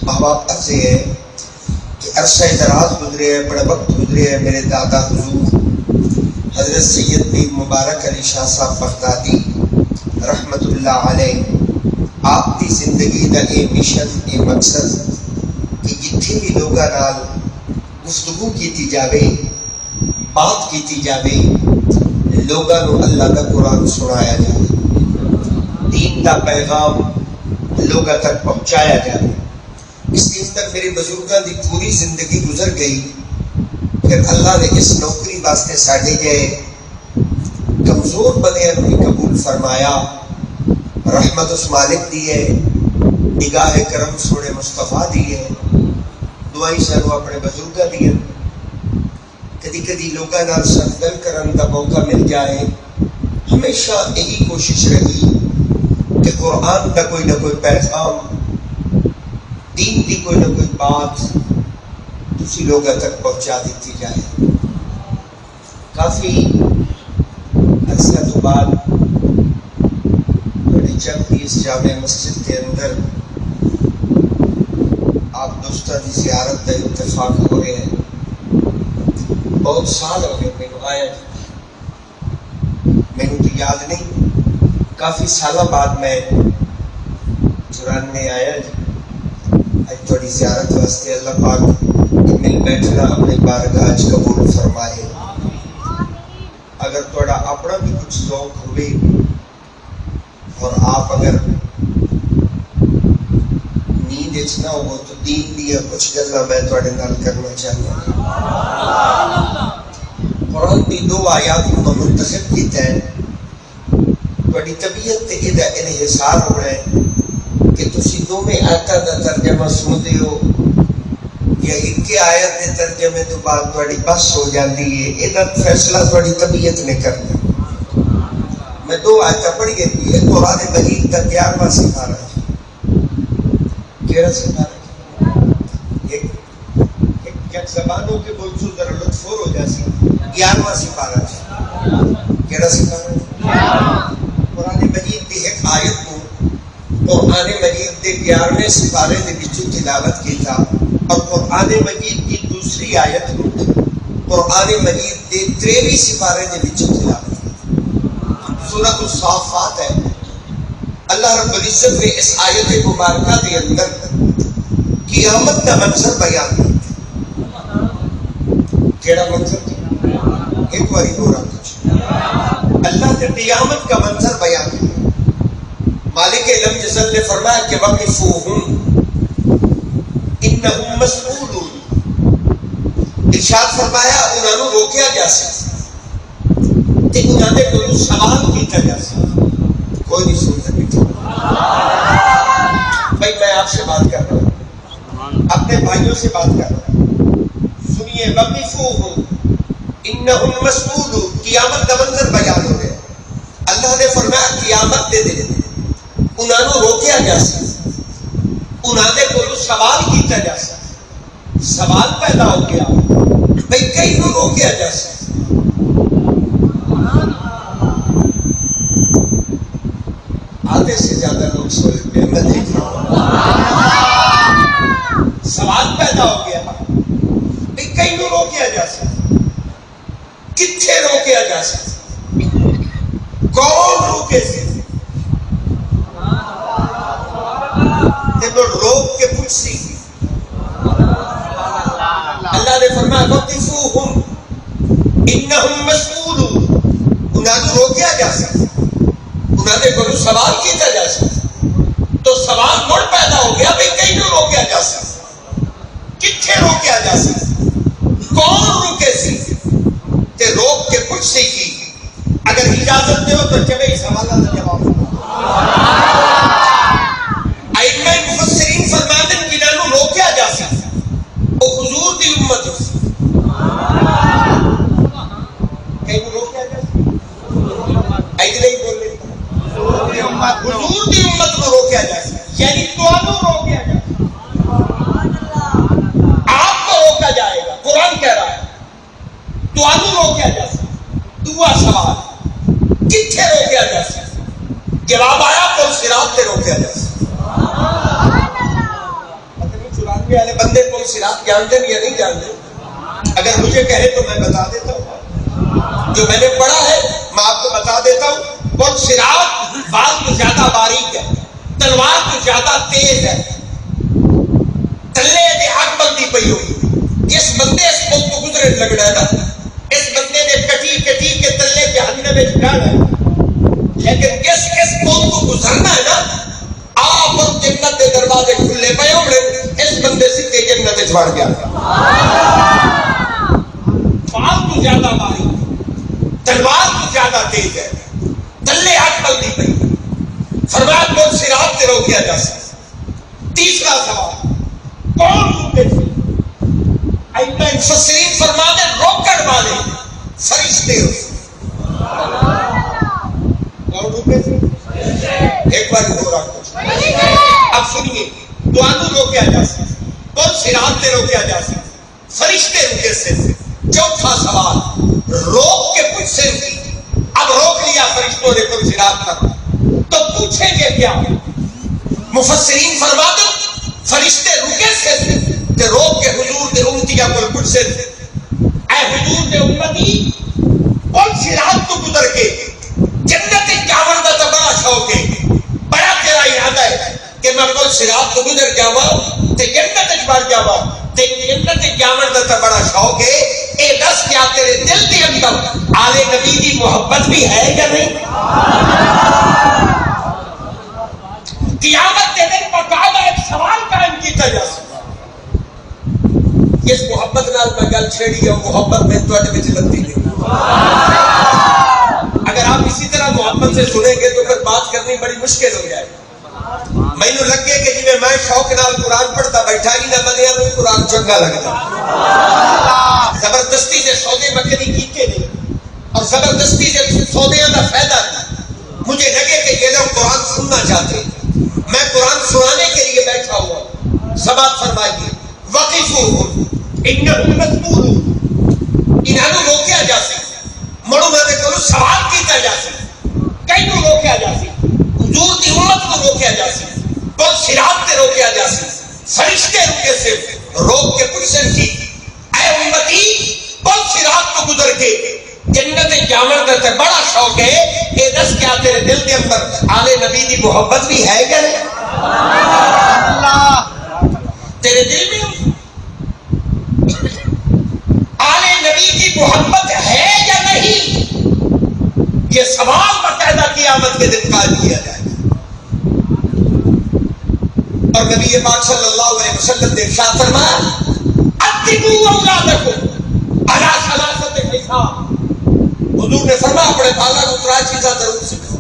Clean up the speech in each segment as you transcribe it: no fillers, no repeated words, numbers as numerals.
ماں باپ عرض ہے کہ عرصہ دراز گزرے ہے، بڑا وقت گزرے ہے، میرے دادا حضور حضرت سید پیر مبارک علی شاہ صاحب بغدادی رحمت اللہ علیہ آپ کی زندگی کا یہ مشن، یہ مقصد کہ جتنے بھی لوگوں نال گفتگو کی جاوے، بات کی جاوے، لوگوں کو اللہ کا قرآن سنایا جائے، دین کا پیغام لوگوں تک پہنچایا جائے۔ اس کے اندر میرے بزرگوں کی پوری زندگی گزر گئی، پھر اللہ نے اس نوکری واسطے ساڈے جائے کمزور بنے بھی قبول فرمایا، رحمت اس مالک دی ہے، نگاہ کرم سونے مصطفیٰ دی ہے، دعائی سانو اپنے بزرگاں دی، کدی کدی لوگوں نال سنگل کرن دا موقع مل جائے، ہمیشہ یہی کوشش رہی کہ قرآن کا کوئی نہ کوئی پیغام، دین کی کوئی نہ کوئی بات دوسری لوگوں تک پہنچا دیتی جائے۔ کافی عرصہ تو بعد جب بھی اس جامع مسجد کے اندر آپ دوستوں کی زیارت کا اتفاق ہو رہے ہیں، بہت سال ہو گئے مینو آیا، مینو تو یاد نہیں، کافی سالوں بعد میں 94 آیا جی۔ اج تھوڑی زیارت واسطے اللہ پاک مل بیٹھنا اپنی بارگاہ قبول فرمائے۔ اگر تھوڑا اپنا بھی کچھ ذوق ہوئے اور آپ اگر نیند نہ ہو تو دین دیا کچھ گلا میں تھوڑے نال کرنا چاہتا ہوں۔ قرآن کی 2 آیات کو منتخب کیتا ہے، تھوڑی طبیعت تے ادھا انحصار ہو رہا ہے کہ تسی 2 آیتاں دا ترجمہ سنتے ہو یا ایک آیت دے ترجمے تو بعد تھوڑی بس ہو جاتی ہے، ادھا فیصلہ تھوڑی طبیعت نے کرنا۔ میں 2 آیتاں پڑھی گئی، ایک قرآن مجید کا 11واں سپارہ ہے، کیڑا سپارہ ہے؟ ایک زبانوں کے بول سو ذرا لطف ہو جاسی، 11واں سپارہ ہے، کیڑا سپارہ ہے؟ قرآن مجید کی ایک آیت کو قرآن مجید کے 11ویں سپارے کے بچوں تلاوت کی تھا، اور قرآن مجید کی دوسری آیت کو قرآن مجید کے 13ویں سپارے کے بچوں تلاوت کی تھا۔ سورۃ الصافات ہے۔ اللہ رب العزت نے اس آیت مبارکہ کے اندر قیامت کا منظر بیان کیا۔ کیڑا منظر کیا؟ ایک باری دورہ کچھ اللہ نے قیامت کا منظر بیان کیا۔ مالک لم یزل نے فرمایا کہ وقفوہم انہم مسئولون، ارشاد فرمایا انہوں نے روکیا جاسے تے انہوں نے کوئی سوال کیتا جاسے۔ کوئی نہیں سن سکتا۔ بھائی میں آپ سے بات کر رہا ہوں، اپنے بھائیوں سے بات کر رہا ہوں، سنیے وقفوہم انہم مسئولون، قیامت کا منظر بیان ہو رہا ہے۔ اللہ نے فرمایا قیامت دے دے انہوں نے روکیا جاسے، انہوں نے کوئی سوال کیتا جاسے۔ سوال پیدا ہو گیا بھئی کئی کو روکیا جاسے۔ آدھے سے زیادہ لوگ سوئے پہ میں دیکھ رہا ہوں، سوال پیدا ہو گیا بھئی کئی کو روکیا جاسے، کتھے روکیا جاسے، کون روکے سے؟ روک کے پوچھ سی۔ اللہ نے فرمایا وقفوہم انہم مسئولون، انہوں نے روکیا جا سکتا، انہوں نے کوئی سوال کیتا جا سکتا، تو سوال مڑ پیدا ہو گیا بھئی کہیں نہ روکیا جا سکتا، کتھے روکیا جا سکتا، کون روکے سی؟ تے روک کے پوچھ سی کی، اگر اجازت دے ہو تو چلے اس حوالہ کا جواب۔ ائمہ مفسرین فرماتے ہیں کہ انہوں روکیا جا سکتا، وہ حضور دی امت ہو سکتا، کہیں وہ روکیا جا سکتا، ایک نہیں بول رہے، حضور دی امت کو روکیا جا سکتا، یعنی توانو روکیا جا سکتا، آپ کو روکا جائے گا، قرآن کہہ رہا ہے توانو روکیا جا سکتا۔ دعا سوال کتھے روکیا جا سکتا، کے والے بندے کو صراط جانتے ہیں یا نہیں جانتے؟ اگر مجھے کہے تو میں بتا دیتا ہوں، جو میں نے پڑھا ہے میں آپ کو بتا دیتا ہوں۔ کون صراط بال تو زیادہ باریک ہے، تلوار تو زیادہ تیز ہے، تلے دے حق بندی پئی ہوئی، جس بندے اس پل کو گزرے لگنا ہے نا، اس بندے نے کٹی کٹی کے تلے جہنم میں جانا ہے، لیکن جس اس پل کو گزرنا ہے نا، آپ اور جنت کے دروازے کھلے پے ہوئے، اس بندے سے جنت وچ وڑ گیا۔ بال تو زیادہ باریک، تلوار تو زیادہ تیز ہے، تلے حق بندی پئی، فرمایا کون صراط سے روکیا جا سکتا؟ تیسرا سوال، کون روکے سے؟ مفسرین فرماتے روکڑ والے فرشتے کون روکے سے؟ ایک بار ہو رہا کچھ اب سنیے، دوانو روکیا جا سکتا، کون صراط سے روکیا جا سکتا؟ فرشتے روکے سے۔ چوتھا سوال، روک کے پوچھ سے روکی، اب روک لیا فرشتوں نے کون صراط پر، تو پوچھیں گے کیا؟ مفسرین فرماتے فرشتے رکے سے تے روک کے حضور دے امتیہ کو پوچھ سے، اے حضور دے امتی، کون صراط تو گزر کے جنت جاون دا تو بڑا شوق ہے، بڑا تیرا ارادہ ہے کہ میں کون صراط تو گزر جاواں تے جنت وچ بڑھ جاواں، تے جنت جاون دا تو بڑا شوق ہے، اے دس کیا تیرے دل دے اندر آل نبی دی محبت بھی ہے یا نہیں؟ قیامت کے دن باقاعدہ ایک سوال قائم کیتا جا سکتا، اس محبت نال میں گل چھیڑی ہے، محبت میں تواڈے وچ لگتی نہیں۔ اگر آپ اسی طرح محبت سے سنیں گے تو پھر بات کرنی بڑی مشکل ہو جائے گی۔ مینوں لگے کہ جی میں شوق نال قرآن پڑھتا بیٹھا ہی نہ بنیا تو قرآن چنگا لگتا، زبردستی سے سودے میں کبھی کیتے نہیں، اور زبردستی سے سودیاں دا فائدہ نہیں۔ مجھے لگے کہ یہ لوگ قرآن سننا چاہتے ہیں، میں قرآن سنانے کے لیے بیٹھا ہوا، سبات فرمائیے وقفوہم انہم مسئولون، انہوں روکیا جا سکتا، مڑو میں نے کہوں سوال کیتا جا سکتا، کئی نو روکیا جا سکتا، حضور دی امت کو روکیا جا سکتا، کون صراط تے روکیا جا سکتا، فرشتے روکے سے روک کے پرسن کی، اے امتی کون صراط کو گزر کے جنت جاون دا تے بڑا شوق ہے، اے دس کیا تیرے دل کے اندر آل نبی دی محبت بھی ہے کیا نہیں؟ تیرے دل میں آل نبی کی محبت ہے یا نہیں؟ یہ سوال باقاعدہ قیامت کے دن قائم کیا جائے گا۔ اور نبی پاک صلی اللہ علیہ وسلم نے ارشاد فرمایا ادبوا اولادکم علی ثلاثۃ خصال، حضور نے فرمایا اپنے بالا کو ترا چیزاں ضرور سکھاؤ۔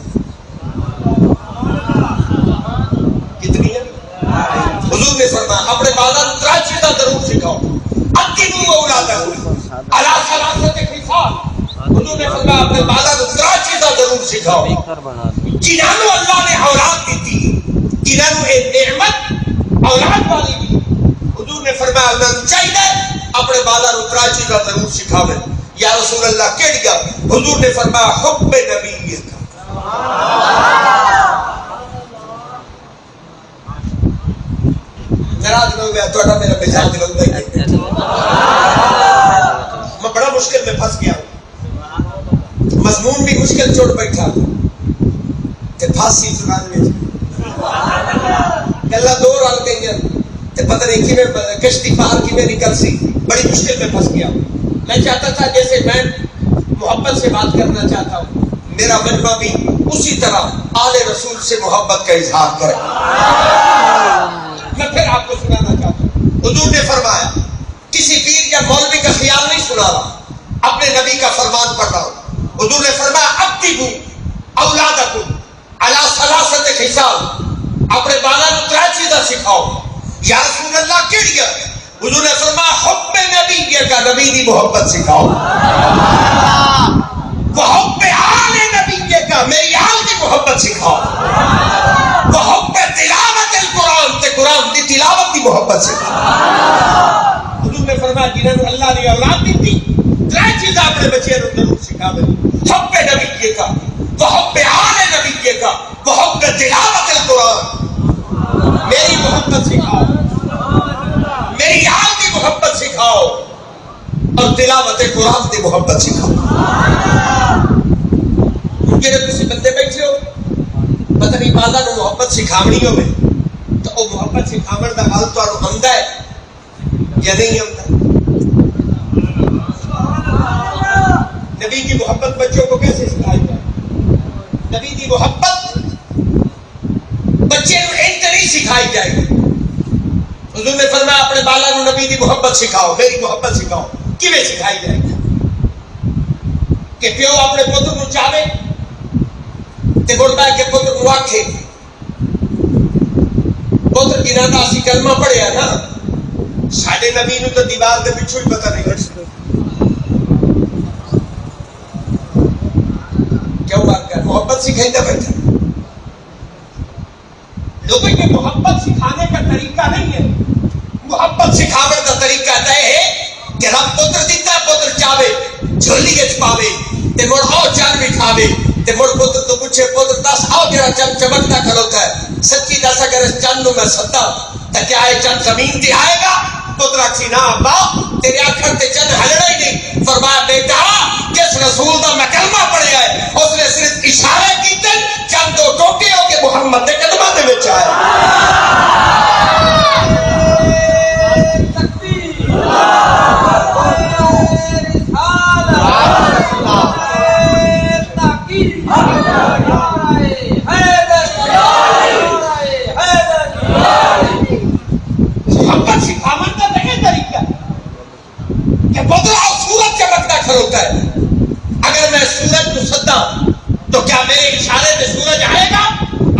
کتنی ہے؟ حضور نے فرمایا اپنے بالا کو ترا چیزاں ضرور سکھاؤ، ادبوا اولادکم علی ثلاثۃ خصال، حضور نے فرمایا اپنے بالا کو ترا چیزاں ضرور سکھاؤ، جنہوں اللہ نے اولاد دیتی، جنہوں ایک نعمت اولاد والی بھی، حضور نے فرمایا اللہ چاہیے اپنے بالا کو ترا چیزاں ضرور سکھاوے۔ یا رسول اللہ کیڑی گا؟ حضور نے فرمایا حب نبی کا، ناراض نہ ہو گیا تو میرا مزاج لگتا ہی نہیں، میں بڑا مشکل میں پھنس گیا ہوں، مضمون بھی مشکل چھوڑ بیٹھا کہ پھانسی سنانے گلا دو رل گئی تے پتہ نہیں کہ کشتی پار کی میں نکل سی، بڑی مشکل میں پھنس گیا ہوں۔ میں چاہتا تھا جیسے میں محبت سے بات کرنا چاہتا ہوں، میرا مجمع بھی اسی طرح آل رسول سے محبت کا اظہار کرے۔ میں پھر آپ کو سنانا چاہتا ہوں، حضور نے فرمایا کسی پیر یا مولوی کا خیال نہیں سنا رہا، اپنے نبی کا فرمان پڑھ رہا ہوں۔ حضور نے فرمایا ادبوا اولادکم علی ثلاثۃ خصال، اپنے بالا کو ترا چیزاں سکھاؤ۔ یا رسول اللہ کیڑی ہے؟ حضور نے فرمایا حب نبی کا، نبی دی محبت سکھاؤ، وحب آل نبی کا، میری آل کی محبت سکھاؤ، وحب تلاوت القرآن، تے قرآن دی تلاوت دی محبت سکھاؤ۔ حضور نے فرمایا جنہوں اللہ نے اولاد دیتی ترے چیزاں اپنے بچے کو ضرور سکھاوے، حب نبی کا، وحب آل نبی کا، وحب تلاوت القرآن، میری محبت سکھاؤ۔ تلاوت قرآن دی محبت سکھاؤ. جڑے تسی بندے بیٹھے ہو پتہ نہیں بازا نو محبت سکھاونی ہوے تو وہ محبت سکھاون دا حال تانوں آندا ہے یا نہیں آندا؟ نبی کی محبت بچوں کو کیسے سکھائی جائے؟ نبی کی محبت بچے کو ایک نہیں سکھائی جائے گی. حضور نے فرمایا اپنے بالا نو نبی کی محبت سکھاؤ, میری محبت سکھاؤ. کیویں سکھائی جائے گی؟ کہ پیو اپنے پتر نو چاہے تے گڑ کے پتر نو آکھے پتر کی ناتا اسی کلمہ پڑھیا نا, ساڈے نبی نو تو دیوار دے پچھوں ہی پتہ نہیں لگتا کیوں بات کر محبت سکھائیتا بیٹھا. لوگوں کے محبت سکھانے کا طریقہ نہیں ہے. محبت سکھانے کا طریقہ ہے کہ رب پتر دیتا پتر چاہے جھولی کے چھپاوے تے مڑ آؤ چار بٹھاوے تے مڑ پتر تو پوچھے پتر دس آؤ جڑا چند چمکتا کھلوتا ہے سچی دس اگر اس چند نو میں سدا تے کیا ہے چند زمین تے آئے گا؟ پتر آکھی نا ابا تیرے آنکھر تے چند ہلنا ہی نہیں. فرمایا بیٹا جس رسول دا میں کلمہ پڑھیا ہے اس نے صرف اشارے کیتے چند دو ٹوٹے ہو کے محمد دے قدماں دے وچ آئے. محبت سکھاون کا نہیں طریقہ کہ بدلا سورج چمکتا کھلوتا ہے. اگر میں سورج کو سدا تو کیا میرے اشارے پہ سورج آئے گا؟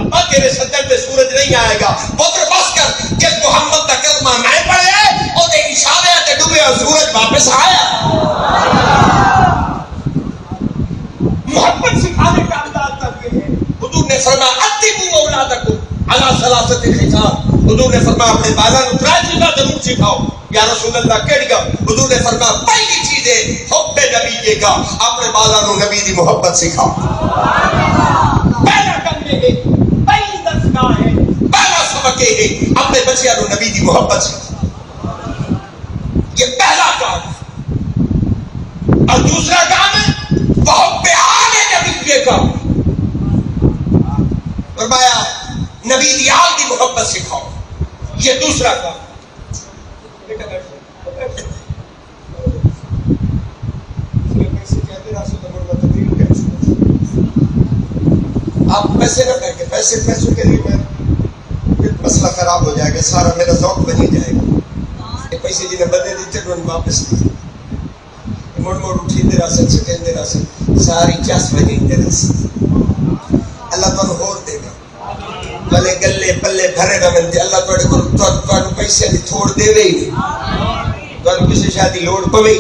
ابا تیرے سدن پہ سورج نہیں آئے گا. پتر بس کر جس محمد کا کلمہ میں پڑھے اور دے اشارے تے ڈوبے اور سورج واپس آیا. محبت سکھانے کا انداز تک یہ ہے. حضور نے فرمایا ادبوا اولادکم علی ثلاثۃ خصال. حضور نے فرمایا اپنے بالا نو ترے چیزاں ضرور سکھاؤ. یا رسول اللہ کیڑی گا؟ حضور نے فرمایا پہلی چیز ہے حب نبی کا, اپنے بالا نو نبی دی محبت سکھاؤ. پہلا کام یہ ہے, پہلی درسگاہ ہے, پہلا سبق یہ ہے اپنے بچیاں نو نبی دی محبت سکھاؤ. یہ پہلا کام ہے. اور دوسرا کام ہے حب آل نبی کا. فرمایا نبی دی آل دی محبت سکھاؤ. یہ دوسرا کام. آپ پیسے نہ پھینکیں, پیسوں کے لیے مسئلہ خراب ہو جائے گا, سارا میرا ذوق بنی جائے گا. پیسے جنہیں بدے دیتے انہوں نے واپس نہیں مڑ مڑ اٹھی دے رہا سن سکیں دے رہا سن ساری چاس بنی دے رہا سن. اللہ تو ہور دے گا بلے گلے پلے بھرے نہ ملتے. اللہ تو پیسے بھی تھوڑ دے وے تو کسی شادی لوڑ پوے.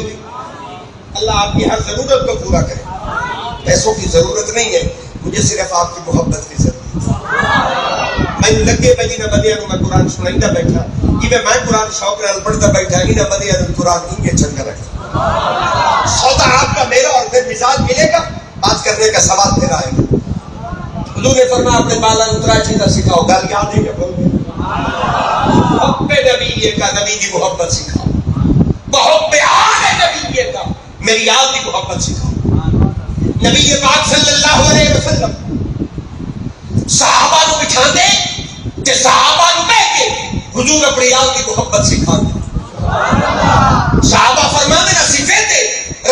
اللہ آپ کی ہر ضرورت کو پورا کرے. پیسوں کی ضرورت نہیں ہے, مجھے صرف آپ کی محبت کی ضرورت ہے. میں لگے بجی نہ بدیا کو میں قرآن سنائیتا بیٹھا کہ میں قرآن شوق نال پڑھتا بیٹھا ہی نہ بدیا تو قرآن ہی چنگا رکھتا. سودا آپ کا میرا اور پھر مزاج ملے گا, بات کرنے کا سوال پھر آئے گا. حضور نے فرمایا اپنے بالا نو ترے چیزاں سکھاؤ. گل یاد ہے کہ بول گئے حب نبی کا, نبی دی محبت سکھاؤ. حب آل نبی کا, میری آل دی محبت سکھاؤ. نبی پاک صلی اللہ علیہ وسلم صحابہ نو بٹھا دے کہ صحابہ نو بیٹھ کے حضور اپنی آل کی محبت سکھا دے. صحابہ فرمانے نصیفے دے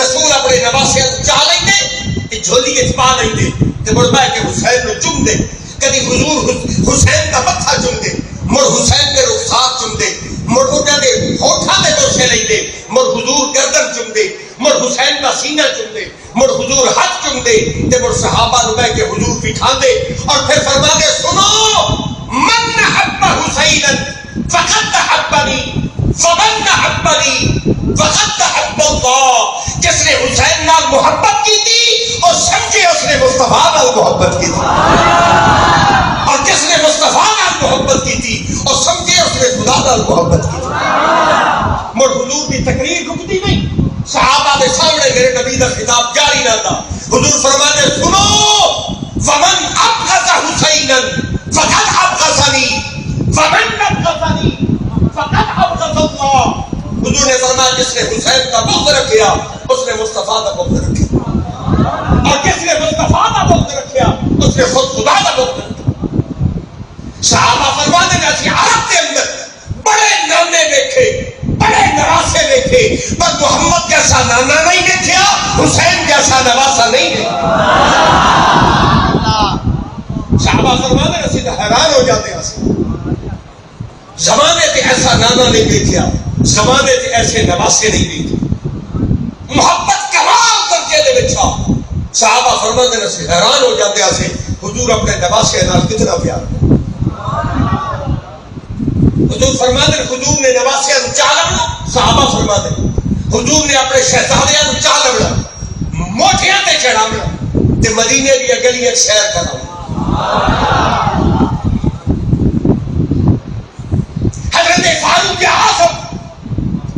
رسول اپنے نواسے چاہ لیں دے کہ جھولی کے چھپا لیں دے کہ مڑ بہ کے حسین نو چم دے. کدی حضور حسین کا متھا چم دے, مڑ حسین کے رخسار چم دے, مڑ اٹھا دے ہوٹھاں دے بوسے لیں دے, مڑ حضور گردن چم دے, مڑ حسین کا سینہ چم دے, مڑ حضور ہاتھ چم دے تے مڑ صحابہ نو بہ کے حضور بٹھا دے. اور پھر فرما دے سنو من حب حسینا فقد حبنی فمن حبنی فقد حب اللہ. جس نے حسین نال محبت کی تھی اور سمجھے اس نے مصطفیٰ نال محبت کی تھی, اور جس نے مصطفیٰ نال محبت کی تھی اور سمجھے اس نے خدا نال محبت کی تھی. مڑ حضور کی تقریر رکتی نہیں, صحابہ کے سامنے میرے نبی کا خطاب جاری نہ تھا. حضور فرمانے سنو ومن ابغض حسینا فقد ابغضنی ومن ابغضنی فقد ابغض اللہ. حضور نے نے فرمایا جس نے حسین کا بغض رکھا اس نے مصطفیٰ کا بغض رکھا، اور جس نے مصطفیٰ کا بغض رکھا اس نے خود خدا کا بغض رکھا۔ صحابہ فرماتے ہیں کہ عرب کے اندر بڑے نانے دیکھے، بڑے نواسے دیکھے، پر محمد جیسا نانا نہیں دیکھا، حسین جیسا نواسا نہیں دیکھا۔ صحابہ فرماتے ہیں کہ حیران ہو جاتے ہیں، زمانے سے ایسا نانا نہیں دیکھا، زمانے سے ایسے نواسے نہیں دیکھے، محبت کمال درجے دے وچھا۔ صحابہ فرماتے ہیں کہ حیران ہو جاتے ہیں حضور اپنے نواسے نال کتنا پیار۔ حضور فرماتے ہیں حضور نے نواسے نو چا لبنا، صحابہ فرماتے ہیں حضور نے اپنے شہزادیاں نو چا لبنا، موٹیاں تے چڑھاونا تے مدینے دی گلیاں سیر کراونا۔ حضرت فاروق اعظم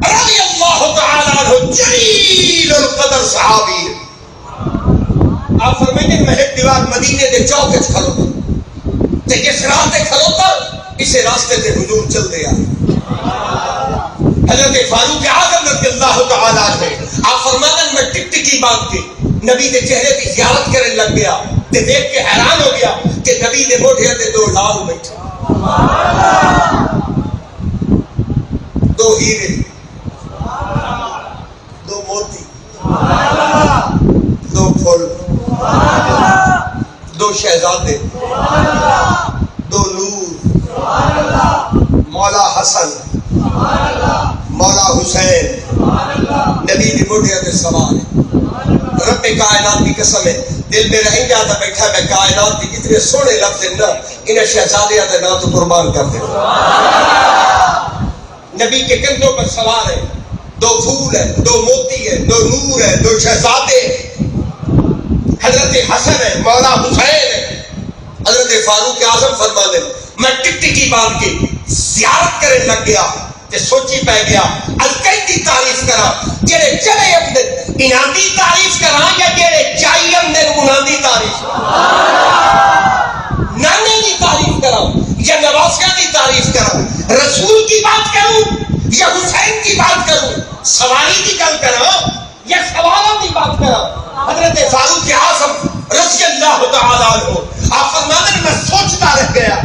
رضی اللہ تعالی عنہ جلیل القدر صحابی، آپ فرمائیں گے میں ایک دیوار مدینے دے چوک وچ کھلوتا تے جس راہ تے کھلوتا اسے راستے سے حضور چل دیا۔ حضرت فاروق اعظم رضی اللہ تعالی عنہ آپ فرماتے ہیں میں ٹک ٹکی باندھ کے نبی کے چہرے کی زیارت کرنے لگ گیا تے دیکھ کے حیران ہو گیا کہ نبی نے موٹے تے دو لال بیٹھے، دو ہیرے، دو موتی، دو پھول، دو شہزادے، دو نور، مولا حسن، مولا حسین، نبی دی موٹیاں تے سوار ہے۔ رب کائنات کی قسم ہے دل میں رہیں گا تو بیٹھا میں کائنات کی کتنے سونے لفظ نا انہیں شہزادیاں تے نا تو قربان کر دے۔ نبی کے کندھوں پر سوار ہے، دو پھول ہے، دو موتی ہے، دو نور ہے، دو شہزادے ہیں، حضرت حسن ہے، مولا حسین ہے۔ حضرت فاروق اعظم فرماتے ہیں میں ٹک ٹکی باندھ کے زیارت کرنے لگ گیا تے سوچی پہ گیا الکئی دی تعریف کرا، جڑے چلے اپنے انہاں دی تعریف کرا یا جڑے چائی اپنے انہاں دی تعریف نانے دی تعریف کرا یا نواسیاں دی تعریف کرا، رسول کی بات کروں یا حسین کی بات کروں، سواری کی گل کرا یا سوالوں کی بات کرا۔ حضرت فاروق اعظم رضی اللہ تعالی عنہ آپ فرماتے ہیں میں سوچتا رہ گیا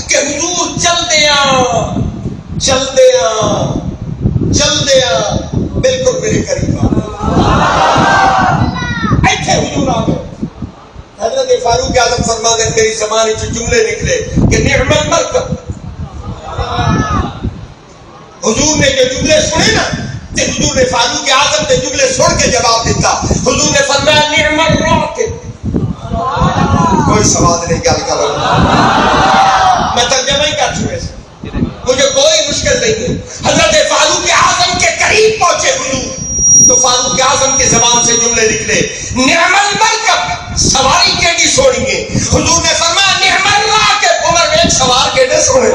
کہ حضور چل دیا بالکل میرے قریب ایتھے حضور آ گئے۔ حضرت فاروق اعظم فرماتے ہیں میری زبان سے جملے نکلے کہ نعم المرکب، حضور نے جو جملے سنے نا تے حضور نے فاروق اعظم کے جملے سن کے جواب دیتا، حضور نے فرمایا نعم الراکب، کوئی سوال نہیں گل کرو، میں ترجمہ ہی کر چکے سے مجھے کوئی مشکل نہیں ہے۔ حضرت فاروق اعظم کے قریب پہنچے حضور تو فاروق اعظم کی زبان سے جملے نکلے نعم المرکب، سواری کیڑی سونی ہے۔ حضور نے فرمایا نعم الراکب، عمر ایک سوار کیڑے سونے۔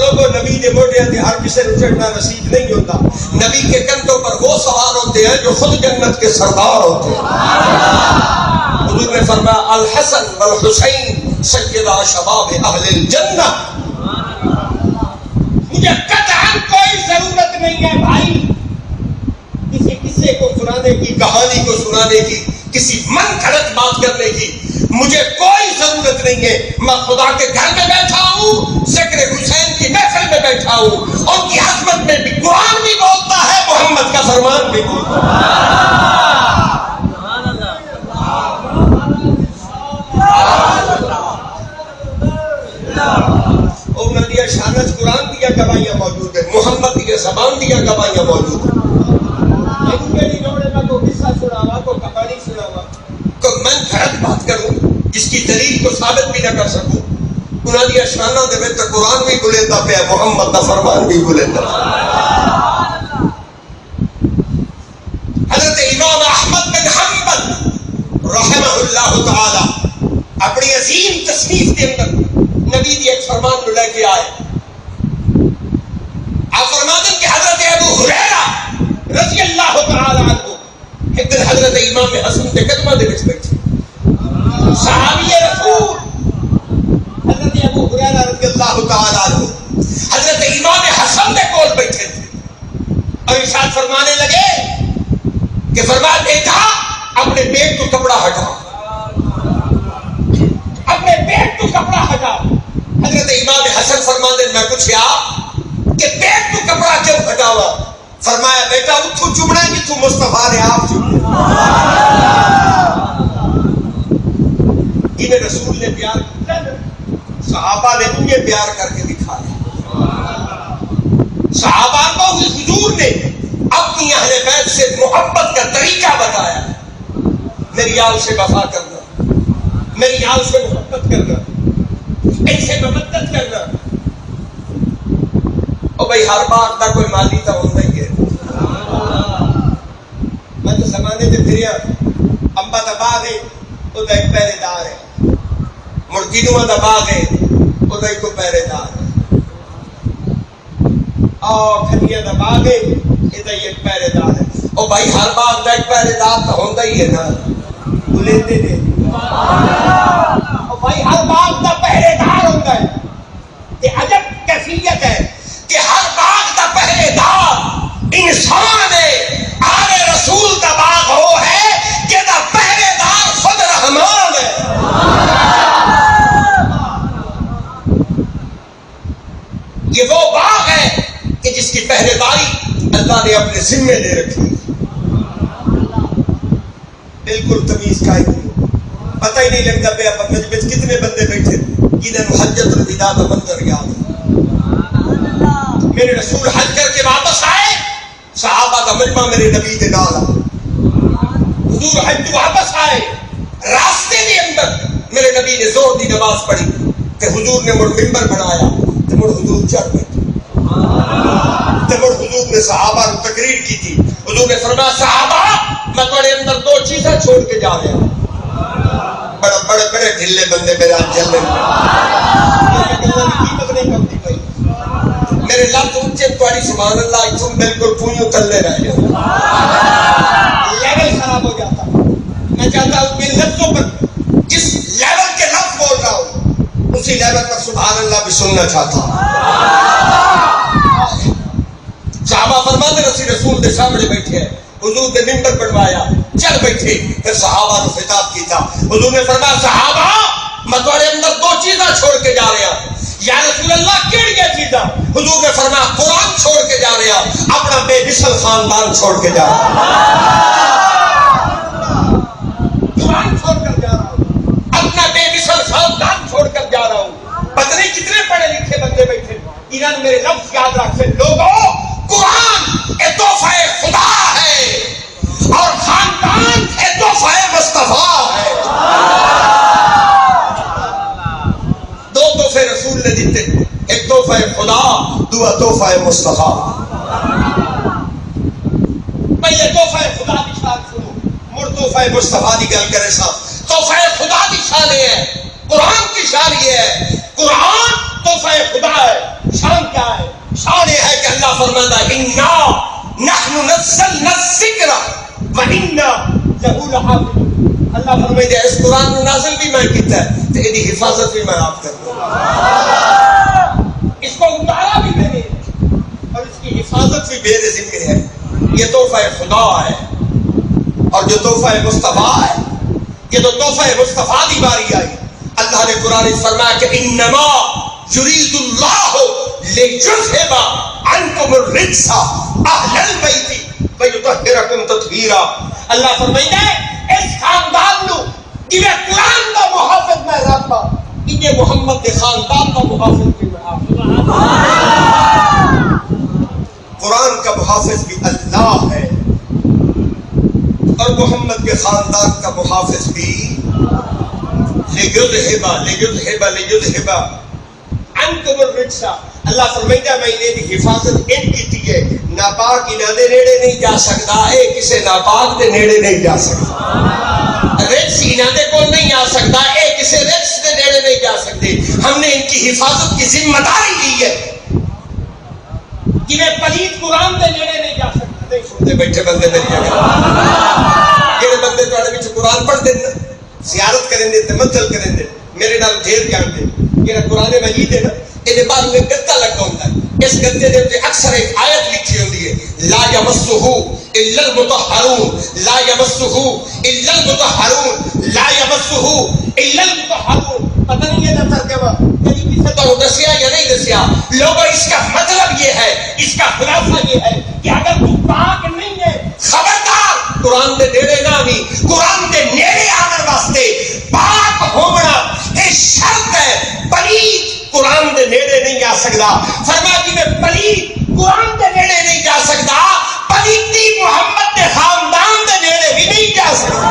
لوگوں نبی کے موٹے تے ہر کسی کو چڑھنا نصیب نہیں ہوتا، نبی کے کندھوں پر وہ سوار ہوتے ہیں جو خود جنت کے سردار ہوتے ہیں۔ حضور نے فرمایا الحسن والحسین سیدا شباب اہل الجنہ، مجھے قطعاً کوئی ضرورت نہیں ہے بھائی کسی قصے کو سنانے کی، کہانی کو سنانے کی، کسی من گھڑت بات کرنے کی، مجھے کوئی ضرورت نہیں ہے۔ میں خدا کے گھر میں بیٹھا ہوں، ذکر حسین کی محفل میں بیٹھا ہوں، ان کی عظمت میں بھی قرآن بھی بولتا ہے، محمد کا فرمان بھی بولتا ہے۔ انہوں نے شانت قرآن دیا گواہیاں موجود ہیں، محمد کی زبان دیا گواہیاں موجود ہیں۔ کو قصہ سناوا، کو کہانی سناوا، کو من گھڑت بات کروں جس کی دلیل کو ثابت بھی نہ کر سکوں، انہاں دی شاناں دے وچ قرآن بھی بولدا پیا، محمد دا فرمان بھی بولدا۔ حضرت امام احمد بن حنبل رحمہ اللہ تعالی اپنی عظیم تصنیف کے اندر نبی دی ایک فرمان کو لے کے آئے۔ آپ فرماتے ہیں کہ حضرت ابو ہریرہ رضی اللہ تعالی عنہ ایک دن حضرت امام حسن کے قدمہ دے وچ بیٹھے، صحابی رسول حضرت ابو ہریرہ رضی اللہ تعالی عنہ کہ فرمایا بیٹا اپنے پیٹ تو کپڑا ہٹا، اپنے پیٹ تو کپڑا ہٹا۔ حضرت امام حسن فرماتے میں پوچھا کہ پیٹ تو کپڑا کیوں ہٹاوا؟ فرمایا بیٹا اتو چمنا ہے جتوں مصطفیٰ نے آپ چمنا، جنہیں رسول نے پیار کیا صحابہ نے انہیں پیار کر کے دکھایا۔ صحابہ کو حضور نے اپنی اہل بیت سے محبت کا طریقہ بتایا، میری آل سے وفا کرنا، میری آل سے محبت کرنا، ایسے مبدت کرنا۔ اور بھائی ہر بات کا کوئی مالی تو ہوتا ہی ہے۔ میں تو زمانے سے پھریا امبا دا باغ ہے وہ ایک پہرے دار ہے، مرکینوا دا باغ ہے وہ ایک پہرے دار ہے، اور کھنیا دا باغ ہے یہ ایک پہرے دار ہے۔ اور بھائی ہر باغ کا ایک پہرے دار تو ہوتا ہی ہے نا، بلیندے نے اور بھائی ہر باغ کا پہرے دار ہوتا ہے۔ یہ عجب کیفیت ہے کہ ہر باغ کا پہرے دار انسان ہے، آل رسول کا باغ وہ ہے کہ دا پہرے دار خود رحمان ہے۔ یہ وہ باغ ہے کہ جس کی پہرے داری اللہ نے اپنے ذمے لے رکھی، بالکل تمیز قائم نہیں، پتہ ہی نہیں لگتا پہ مجلس کتنے بندے بیٹھے جنہوں حجت الوداع کا منظر یاد ہے۔ میرے رسول حج کر کے واپس آئے، صحابہ کا مجمع میرے نبی دے نال، حضور حج واپس آئے، راستے کے اندر میرے نبی نے زور دی نماز پڑھی کہ حضور نے مڑ منبر بنایا تو مڑ حضور چڑھ بیٹھے، تو مڑ حضور نے صحابہ کو تقریر کی تھی۔ حضور نے فرمایا صحابہ میں تمہارے اندر دو چیزیں چھوڑ کے جا رہا ہوں، بڑے بڑے بڑے ڈھلے بندے میرے ہاتھ چل رہے میرے لفظ اونچے تمہاری سبحان اللہ تم بالکل پوئیوں تلے رہ جاؤ، لیول خراب ہو جاتا۔ میں چاہتا ہوں کہ لفظوں پر جس لیول کے لفظ بول رہا ہوں اسی لیول پر سبحان اللہ بھی سننا چاہتا ہوں۔ صحابہ فرماتے رسول کے سامنے بیٹھے ہیں، حضور نے منبر بنوایا، چل بیٹھے، پھر صحابہ نے خطاب کیا۔ حضور نے فرمایا صحابہ میں تمہارے اندر دو چیزیں چھوڑ کے جا رہا ہوں۔ یا رسول اللہ کیڑی چیزاں؟ حضور نے فرمایا قرآن چھوڑ کے جا رہا ہوں، اپنا بے مثل خاندان چھوڑ کے جا رہا ہوں، قرآن چھوڑ کر جا رہا ہوں، اپنا بے مثل خاندان چھوڑ کر جا رہا ہوں۔ پتہ نہیں کتنے پڑھے لکھے بندے بیٹھے انہوں نے میرے لفظ یاد رکھتے، لوگوں قرآن ایک تحفہ خدا ہے اور خاندان ایک تحفہ مصطفیٰ ہے۔ دو تحفے رسول نے دیتے، ایک تحفہ خدا، دوسرا تحفہ مصطفیٰ۔ پہلے تحفہ خدا کی شان سنو، مڑ تحفہ مصطفیٰ کی گل کرے صاحب۔ تحفہ خدا کی شان یہ ہے، قرآن کی شان یہ ہے، قرآن تحفہ خدا ہے۔ شان کیا ہے؟ شان یہ ہے کہ اللہ فرماتا ہے اِنَّا نَحْنُ نَزَّلْنَا الذِّكْرَ وَإِنَّا لَهُ لَحَافِظُونَ۔ اللہ فرماتا ہے اس قرآن کو نازل بھی میں کیتا ہے تو اس کی حفاظت بھی میں آپ کرتا ہوں، اس کو اتارا بھی میں نے اور اس کی حفاظت بھی میرے ذمہ ہے۔ یہ تحفہ خدا ہے۔ اور جو تحفہ مصطفیٰ ہے، یہ تو تحفہ مصطفیٰ کی باری آئی۔ اللہ نے قرآن فرمایا کہ انما یرید اللہ لیذھب عنکم الرجس اہل البیت ویطہرکم تطہیرا۔ اللہ فرمائے اس خاندان نو جویں قرآن کا محافظ میں رب ہاں، انہیں محمد کے خاندان کا محافظ بھی میں آپ۔ قرآن کا محافظ بھی اللہ ہے اور محمد کے خاندان کا محافظ بھی لیذھب عنکم الرجس۔ اللہ فرمائتا میں انہیں دی حفاظت ان کی ہے، ناپاک انہاں دے نیڑے نہیں جا سکتا، اے کسے ناپاک دے نیڑے نہیں جا سکتا، رجس انہاں دے کول نہیں آ سکتا، اے کسے رجس دے نیڑے نہیں جا سکتے۔ ہم نے ان کی حفاظت کی ذمہ داری لی ہے، جنہیں پلیت قرآن دے نیڑے نہیں جا سکتے۔ نہیں سنتے بیٹھے بندے میری جگہ، جڑے بندے تواڈے وچ قرآن پڑھ دے زیارت کریں دے، تمثل کریں دے، میرے نال ڈھیر جان دے، جڑا قرآن مجید ہے نا یہ بعد میں گدا لگا ہوتا ہے. اس گدے دے تے اکثر ایک آیت لکھی ہوتی ہے لا یمسہ الا المطہرون لا یمسہ الا المطہرون لا یمسہ الا المطہرون. پتہ نہیں یہ نظر کیا کبھی کسی کو دسیا یا نہیں دسیا. لوگوں اس کا مطلب یہ ہے, اس کا خلاصہ یہ ہے کہ اگر تو پاک نہیں ہے خبردار قرآن دے نیڑے نہ آویں. قرآن دے نیڑے آنے واسطے پاک ہونا یہ شرط ہے. پلید قرآن دے نیڑے نہیں جا سکتا. فرمایا کہ میں پلید قرآن دے نیڑے نہیں جا سکتا, پلیدی محمد دے خاندان دے نیڑے بھی نہیں جا سکتا.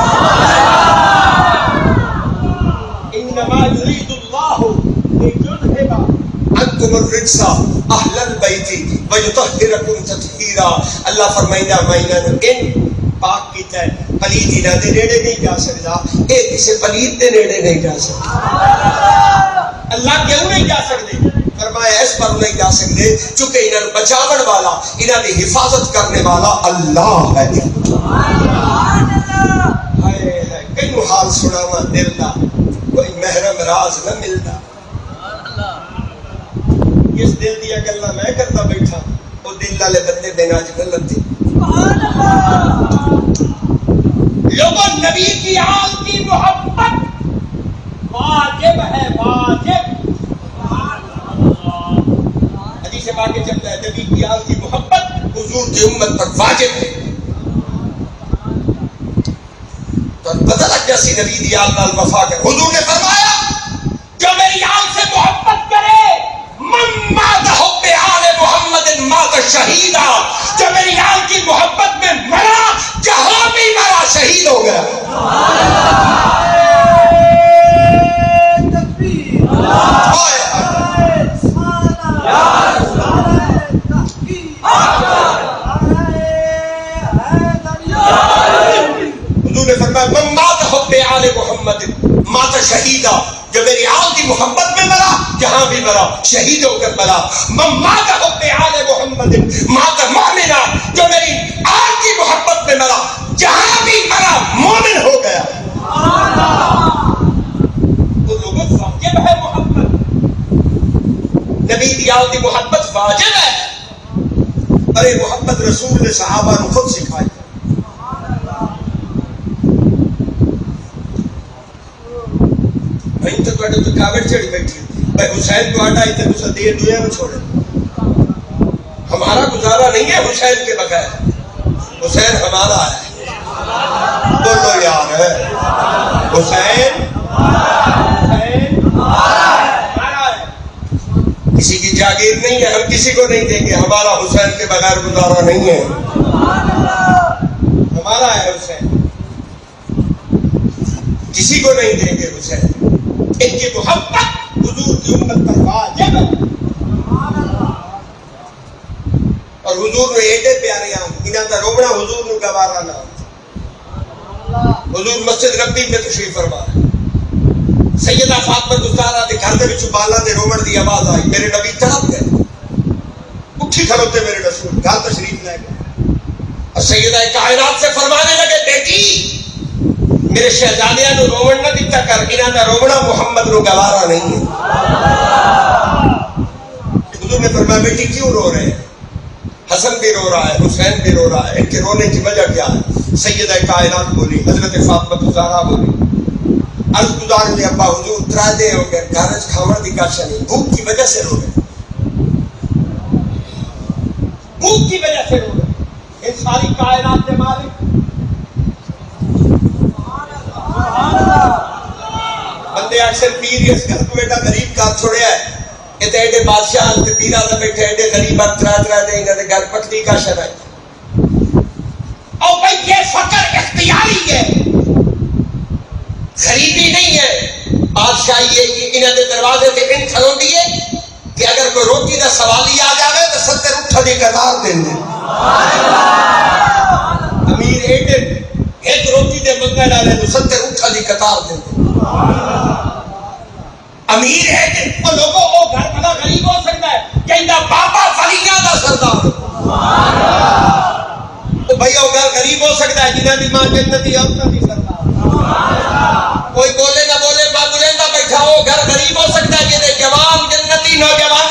انما یرید اللہ لیذھب عنکم الرجس اہل البیت ویطہرکم تطہیرا. اللہ فرمائندا میں انہاں ان پاک کیتا ہے, پلید انہاں دے نیڑے نہیں جا سکتا. اے کسے پلید دے نیڑے نہیں جا سکتا. اللہ کیوں نہیں جا سکتے؟ فرمایا اس پر نہیں جا سکتے چونکہ انہوں بچاون والا, انہوں نے حفاظت کرنے والا اللہ ہے. کئی حال سناوا دل دا, کوئی محرم راز نہ ملتا. اس دل دیا گلا میں کرتا بیٹھا, وہ دل والے بندے بے ناج نہ لگتے. لوگوں نبی کی آل کی محبت واجب ہے, واجب. حدیث پاک کے چلتا ہے نبی کی آل کی محبت حضور کی امت پر واجب ہے. تو پتہ لگ جاسی نبی دی آل نال وفا کر. حضور نے فرمایا جو میری آل سے محبت کرے من مات حب آل محمد مات شہیدا. جو میری آل کی محبت میں مرا جہاں بھی مرا شہید ہو گیا. حضور نے فرمایا من مات حب آل محمد مات شہیدا. جو میری آل کی محبت میں مرا جہاں بھی مرا شہید ہو کر مرا. من مات حب آل محمد مات مؤمنا. جو میری آل کی محبت میں مرا جہاں بھی مرا مومن ہو گیا. تو لوگوں واجب ہے محبت, نبی دی آل دی محبت واجب ہے. ارے محبت رسول نے صحابہ نے خود سکھائی. نہیں تو تواڈے تو کاوڑ چڑھی بیٹھی بھائی حسین کو آٹا اتنے تو دے دنیا میں چھوڑے. ہمارا گزارا نہیں ہے حسین کے بغیر. حسین ہمارا ہے. بولو یار ہے حسین ہمارا ہے. کسی کی جاگیر نہیں ہے, ہم کسی کو نہیں دیں گے. ہمارا حسین کے بغیر گزارا نہیں ہے. ہمارا ہے حسین, کسی کو نہیں دیں گے حسین. ان کی محبت حضور کی امت پر واجب ہے. اور حضور نے ایڈے پیارے آن انہاں دا روبڑا حضور نے گوارا نہ. حضور مسجد نبی میں تشریف فرما, سیدہ فاطمہ الزہرا دے گھر دے وچ بالا دے روبڑ دی آواز آئی. میرے نبی تڑپ گئے, اٹھی کھڑوتے میرے رسول گھر تشریف لے گئے. اور سیدہ کائنات سے فرمانے لگے بیٹی میرے شہزادیاں نو روڑ نہ دیتا کر, انہاں دا روڑا محمد نو گوارا نہیں ہے. حضور نے فرمایا بیٹی کیوں رو رہے ہیں؟ حسن بھی رو رہا ہے, حسین بھی رو رہا ہے, ان کے رونے کی وجہ کیا ہے؟ سیدہ کائنات بولی, حضرت فاطمہ الزہرا بولی عرض گزار نے ابا حضور ترادے ہو گئے, گھر وچ کھاون دی کچھ نہیں, بھوک کی وجہ سے رو رہے, بھوک کی وجہ سے رو رہے. ان ساری کائنات کے مالک بندے اکثر پیر اس گھر کو بیٹا غریب کا چھوڑیا ہے. یہ تو ایڈے بادشاہ تے پیرا دا بیٹھے ایڈے غریب ترا دے انہاں دے گھر پٹتی کا شر ہے. او بھائی یہ فقر اختیاری ہے, غریبی نہیں ہے. بادشاہی ہے انہاں دے دروازے تے ان کھلوندی ہے کہ اگر کوئی روٹی دا سوالی آ جاوے تو 70 اٹھا دی قطار دیندے. امیر ایڈے ایک روٹی دے منگا ڈالے تو 70 اٹھا دی قطار دیندے. امیر ہے کہ وہ لوگوں کو گھر بڑا غریب ہو سکتا ہے, کہندا بابا فلیاں دا سردار. تو بھیا وہ گھر غریب ہو سکتا ہے جنہاں دی ماں جنتی عورتاں دی سردار. کوئی بولے نہ بولے ماں بلندہ بیٹھا ہو گھر غریب ہو سکتا ہے جنہیں جوان جنتی نوجوان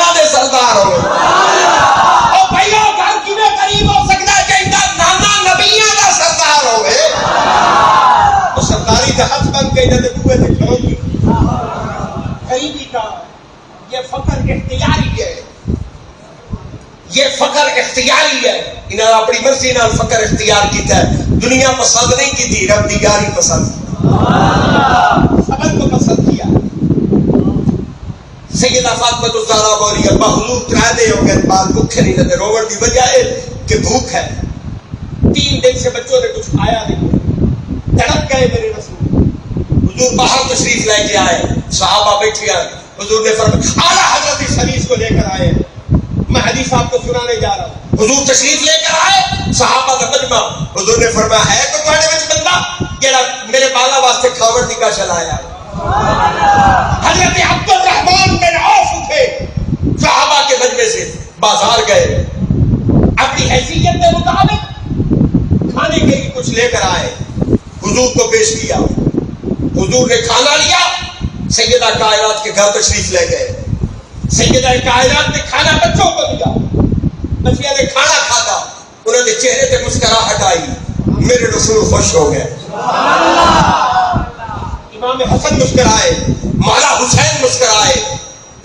بچے دے بوئے تے کھڑوتی غریبی کا یہ فقر اختیاری ہے، یہ فقر اختیاری ہے. انہاں اپنی مرضی نال فقر اختیار کیتا ہے. دنیا پسند نہیں کی تھی، رب دی یاری پسند سبن کو پسند کیا. سیدہ فاطمہ الزہرا بولی ابا حضور ترائے دے ہو گئے بعد بھوکے نہیں لگے. روڑ دی وجہ ہے کہ بھوک ہے. 3 دن سے بچوں نے کچھ کھایا نہیں، تڑپ گئے میرے رسول. حضور باہر تشریف لے کے آئے، صحابہ بیٹھے آئے. حضور نے فرمایا اعلیٰ حضرت اس حدیث کو لے کر آئے. میں حدیث آپ کو سنانے جا رہا ہوں. حضور تشریف لے کر آئے، صحابہ کا مجمع. حضور نے فرمایا ہے کوئی تواڈے وچ بندہ جڑا میرے بالا واسطے کھاون دی گل لایا؟ حضرت عبد الرحمن بن عوف اٹھے، صحابہ کے مجمع سے بازار گئے، اپنی حیثیت کے مطابق کھانے کے لیے کچھ لے کر آئے. حضور کو پیش کیا، حضور نے کھانا لیا. سیدہ کائنات کے گھر تشریف لے گئے. سیدہ کائنات نے کھانا بچوں کو دیا، بچیاں نے کھانا کھاتا. انہوں نے چہرے پہ مسکراہٹ آئی. میرے رسول خوش ہو گئے. امام حسن مسکرائے، مولا حسین مسکرائے.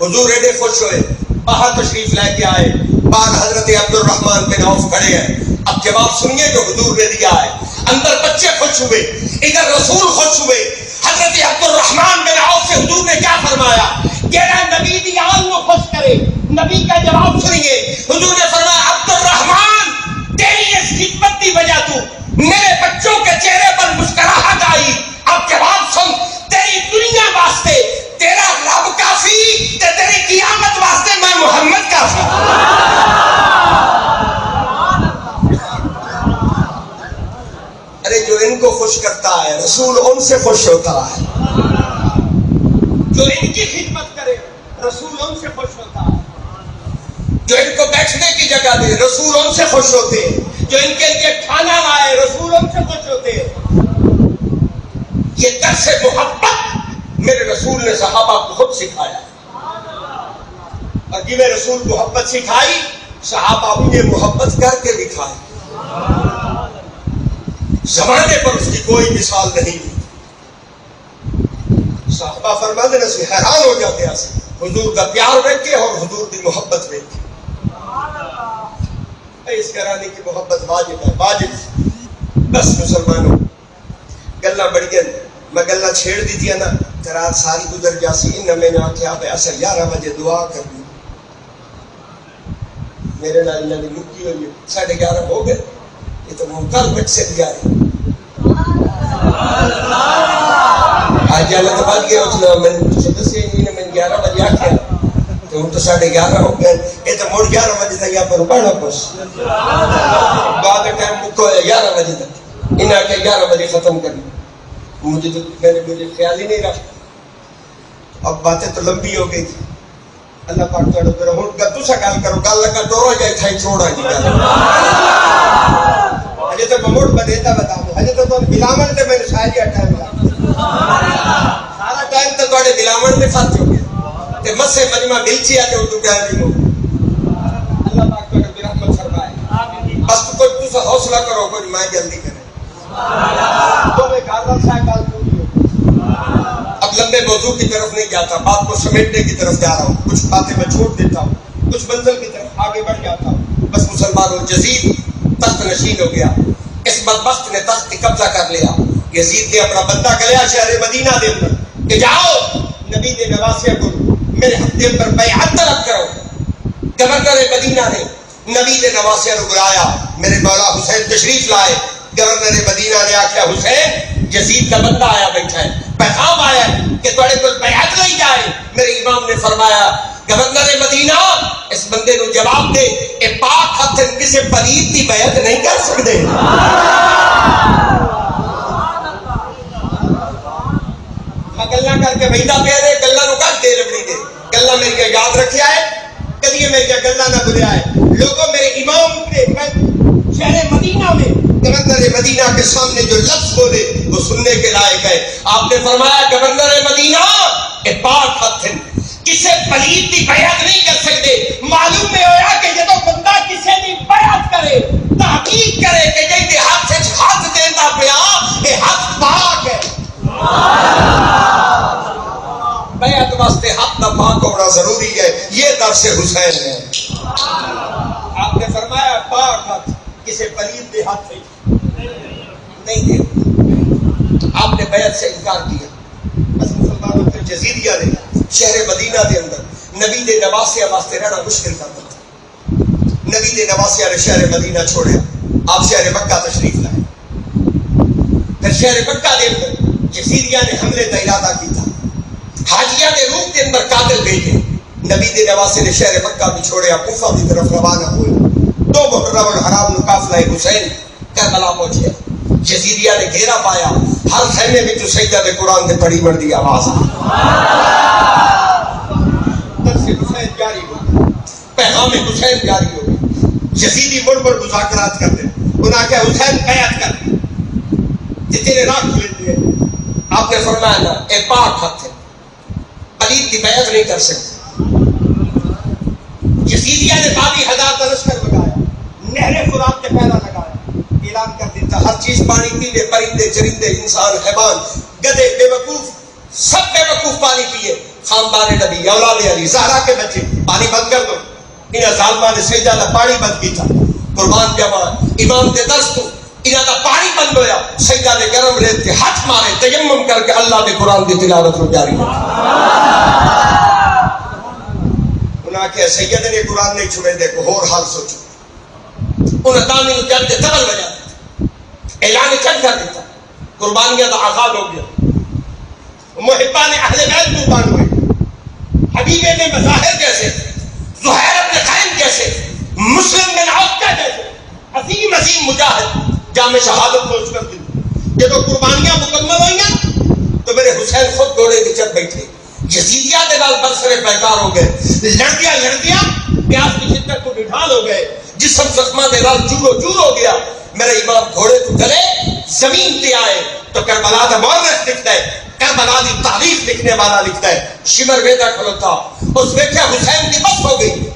حضور ایڈے خوش ہوئے، باہر تشریف لے کے آئے. باہر حضرت عبد الرحمن بن عوف کھڑے ہیں. اب جواب سنیے جو حضور نے دیا ہے. اندر بچے خوش ہوئے، ادھر رسول خوش ہوئے. حضرت عبد الرحمن بن عوف سے حضور نے کیا فرمایا؟ جیڑا نبی دی آل کو خوش کرے. نبی کا جواب سنیے. حضور نے فرمایا عبد الرحمن تیری اس خدمت کی وجہ تو میرے بچوں کے چہرے پر مسکراہٹ آئی. اب جواب سن، تیری دنیا واسطے تیرا رب کافی تے تیری قیامت واسطے میں محمد کافی. ارے جو ان کو خوش کرتا ہے رسول ان سے خوش ہوتا ہے. جو ان کی خدمت کرے رسول ان سے خوش ہوتا ہے. جو ان کو بیٹھنے کی جگہ دے رسول ان سے خوش ہوتے ہیں. جو ان کے لیے کھانا لائے رسول ان سے خوش ہوتے ہیں. یہ درس محبت میرے رسول نے صحابہ کو خود سکھایا. اور جب رسول محبت سکھائی صحابہ انہیں محبت کر کے دکھائی. زمانے پر اس کی کوئی مثال نہیں. صحابہ فرماتے ہیں سے حیران ہو جاتے ہیں حضور کا پیار دیکھ کے اور حضور کی محبت دیکھ کے. اس گھرانے کی محبت واجب ہے، واجب. بس مسلمانوں گلا بڑی میں گلا چھیڑ دی تھی نا رات ساری گزر جاسی. نہ میں نے آخیا پہ اصل 11 بجے دعا کرنی. میرے نال انہوں نے مکی ہوئی 11:30 ہو گئے. یہ تو کل بچ سے دیا رہی آج جانا تو بات گیا اس میں دسی نہیں میں 11 بجے آخیا تو ہوں تو 11:30 ہو گئے. یہ تو موڑ 11 بجے تک یہاں پر پڑھنا کچھ بعد ٹائم مکو ہے 11 بجے تک. انہیں کہ 11 بجے ختم کرنی. مجھے تو مجھے خیال ہی نہیں رہا. اب باتیں تو لمبی ہو گئی تھی. اللہ پاک تو کرو ہوں تسا گل کرو گل لگا ٹورو جائے تھا چھوڑا جی گل ہجے تو بموڑ بدیتا بتا دو. ہجے تو بلامن تے میں نے شاید ٹائم لگا سارا ٹائم تو تھوڑے بلامن میں خرچ ہو گیا تے مسے مجمع بلچی آتے ہو تو ٹائم نہیں ہو. اللہ پاک تو برحمت فرمائے. بس تو کوئی تسا حوصلہ کرو کوئی میں جلدی کرے تو میں کارنل صاحب بات پوری ہو. اب لمبے موضوع کی طرف نہیں جاتا، بات کو سمیٹنے کی طرف جا رہا ہوں. کچھ باتیں میں چھوڑ دیتا ہوں، کچھ منزل کی طرف آگے بڑھ جاتا ہوں. بس مسلمانوں یزید تخت نشین ہو گیا. اس بدبخت نے تخت قبضہ کر لیا. یزید نے اپنا بندہ گیا شہر مدینہ دے اندر کہ جاؤ نبی دے نواسے کو میرے ہتھے پر بیعت طلب کرو. گورنر مدینہ نے نبی دے نواسے کو بلایا. میرے مولا حسین تشریف لائے. گورنر مدینہ نے آخیا حسین یزید کا بندہ آیا بیٹھا ہے، پیغام آیا ہے کہ تھوڑے کوئی بیعت نہیں جائے. میرے امام نے فرمایا گورنر مدینہ اس بندے کو جواب دے اے پاک ہاتھ کسی پلیت کی بیعت نہیں کر سکتے. میں گلا کر کے بھیجا پہ رہے گلا نو کٹ دے لبنی دے. گلا میری یاد رکھیا ہے، کدی میری گلا نہ بھولیا ہے. لوگوں میرے امام نے شہر مدینہ میں گورنر مدینہ کے سامنے جو لفظ بولے وہ سننے کے لائق ہے. آپ نے فرمایا گورنر مدینہ اے پاک ہاتھ کسے پلیت کی بیعت نہیں کر سکتے. معلوم میں ہویا کہ جب بندہ کسے دی بیعت کرے تحقیق کرے کہ جی ہاتھ سے ہاتھ دینا پیا یہ ہاتھ پاک ہے. ضروری ہے. یہ درس حسین ہے. آپ نے فرمایا پاک ہاتھ کسی پلید کے ہاتھ نہیں دے. آپ نے بیعت سے انکار کیا. بس مسلمانوں کے جزیریہ نے شہر مدینہ دے اندر نبی دے نواسیاں واسطے رہنا مشکل کرتا تھا. نبی دے نواسیاں نے شہر مدینہ چھوڑیا. آپ شہر مکہ تشریف لائے. پھر شہر مکہ دے اندر جزیریہ نے حملے کا ارادہ کیا. حاجیہ نے روم کے اندر قاتل بھیجے. نبی دے نواسے نے شہر مکہ بھی چھوڑیا. کوفہ کی طرف روانہ ہوئے. 2 محرم الحرام نو قافلہ حسین کربلا پہنچے. جزیریہ نے گھیرا پایا. ہر خیمے میں جو سجدہ دے قرآن دے پڑھی بڑھ دی آواز آئی. درس حسین جاری ہو گیا. پیغام حسین جاری ہو گیا. یزیدی مڑ مڑ مذاکرات کرتے. انہاں کہ حسین بیعت کر جتنے راہ کھلتے ہیں. آپ نے فرمایا نا اے پاک ہاتھ ہے پلید کی بیعت نہیں کر سکتے. یزیدیہ نے 22,000 کا لشکر لگایا. نہر فرات کے پہرا لگایا. اعلان کر دیتا ہر چیز پانی پیے. پرندے چرندے انسان حیوان گدے بے وقوف سب بے وقوف پانی پیے. خاندان نبی اولاد علی زہرا کے بچے پانی بند کر دو. انہاں ظالمان نے سجدہ دا پانی بند کیتا. قربان جاواں امام دے درس تو انہاں دا پانی بند ہویا. سجدہ دے گرم ریت تے ہاتھ مارے تیمم کر کے اللہ دے قرآن دی تلاوت نو جاری رکھا. انہاں کہ سید نے قرآن نہیں چھوڑے دے کو اور حال سوچو. انہاں تامی نو جب دے تبل بجا دیتا. اعلان چل کر دیتا. قربانیاں دا آغاز ہو گیا. محبان اہل بیت قربان ہوئے. حبیب نے مظاہر جیسے زہیر ابن قائم جیسے مسلم بن عوف جیسے عظیم عظیم مجاہد جامع شہادت پہنچ کر دی. جب قربانیاں مکمل ہوئی نا تو میرے حسین خود گھوڑے کے چل بیٹھے. یزیدیہ کے نال برسرے پیکار ہو گئے. لڑکیاں پیاس کی شدت کو ڈھال ہو گئے. جسم زخمہ دے نال چورو چور ہو گیا. میرے امام گھوڑے کو گلے زمین پہ آئے تو کربلا دا مورخ لکھتا ہے. کربلا دی تاریخ لکھنے والا لکھتا ہے. شمر ویدا کھلوتا اس ویکھیا حسین کی بس ہو گئی.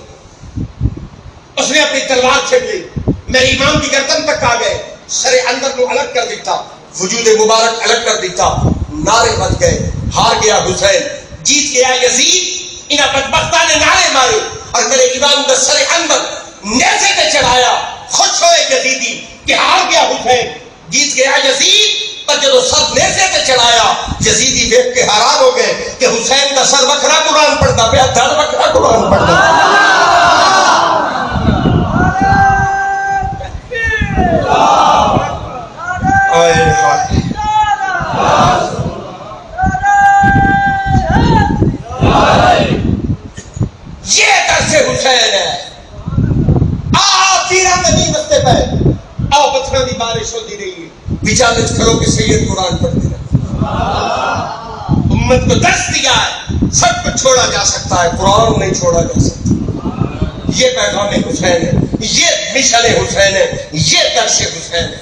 اس نے اپنی تلوار چھڑ لی. میرے امام کی گردن تک آ گئے. سر اندر کو الگ کر دیتا. وجود مبارک الگ کر دیتا. نعرے بج گئے. ہار گیا حسین. جیت گیا یزید. انہاں بدبختاں نے نعرے مارے اور میرے امام کا سر اندر نیزے پہ چڑھایا. خوش ہوئے یزیدی کہ ہار گیا حسین. جیت گیا یزید. پر جب سر نیزے پہ چڑھایا یزیدی دیکھ کے حیران ہو گئے کہ حسین کا سر وکھرا قرآن پڑھتا پیا. دھڑ وکھرا قرآن پڑھتا. یہ درس حسین ہے. تیرہ نبی بستے پہ آؤ پتھروں کی بارش ہوتی رہی ہے. بچالج کرو کہ سید قرآن پڑھتے رہے. امت کو درس دیا ہے سب کچھ چھوڑا جا سکتا ہے قرآن نہیں چھوڑا جا سکتا. یہ پیغام حسین ہے. یہ مشن حسین ہے. یہ درس حسین ہے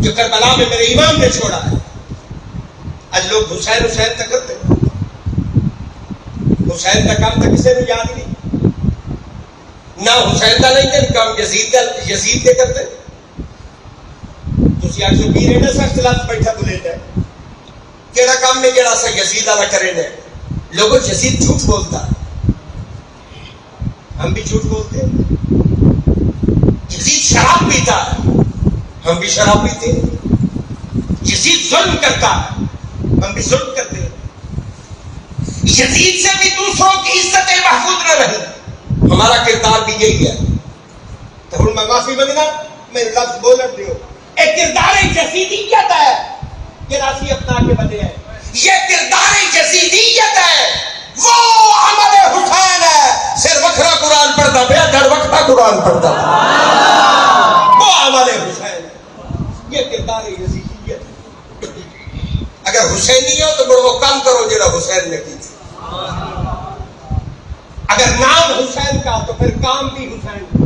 جو کربلا میں میرے امام نے چھوڑا ہے. آج لوگ حسین حسین تک کرتے. حسین کا کام تک کسی نے یاد نہیں. نہ حسین کا نہیں کرتے کام یزید کے کرتے. تسی آج جو پیر ہے نا سر خلاف بیٹھا تو لیتا ہے کیڑا کام میں جڑا سا یزید والا کرے نے. لوگوں یزید جھوٹ بولتا ہے. ہم بھی جھوٹ بولتے ہیں. یزید شراب پیتا ہے. ہم بھی شراب پیتے ہیں. یزید ظلم کرتا ہے. ہم بھی ظلم کرتے ہیں. یزید سے بھی دوسروں کی عزت محفوظ نہ رہی. ہمارا کردار بھی یہی ہے. تو ہوں میں معافی مانگنا میں لفظ بولن دیو. ایک کردار یزیدیت ہے کہ راسی اپنا کے بنے ہیں. یہ کردار یزیدیت ہے. وہ عمل حسین ہے. سر وکھرا قرآن پڑھتا پیا. گھر وکھرا قرآن پڑھتا. وہ عمل حسین ہے. یہ کردار یزیدیت. اگر حسینی ہو تو وہ کام کرو جڑا حسین نے کی. اگر نام حسین کا تو پھر کام بھی حسین کا.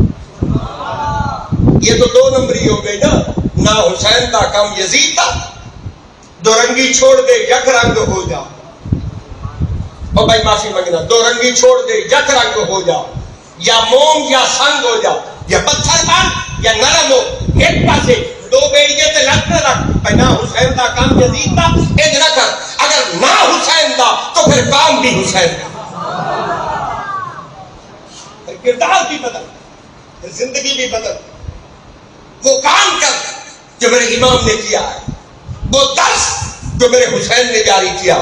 یہ تو 2 نمبری ہو گئی نا. نہ حسین کا کام یزید تھا. دو رنگی چھوڑ دے یک رنگ ہو جا. اور بھائی معافی مانگنا. دو رنگی چھوڑ دے یک رنگ ہو جا. یا موم یا سنگ ہو جا. یا پتھر بن یا نرم ہو. ایک پاسے 2 بیڑیے تے لگ نہ رکھ. بھائی نہ حسین کا کام یزید تھا. ایک نہ کر. اگر نہ حسین کا تو پھر کام بھی حسین کا. کردار بھی بدل، پھر زندگی بھی بدل. وہ کام کر جو میرے امام نے کیا ہے، وہ درس جو میرے حسین نے جاری کیا.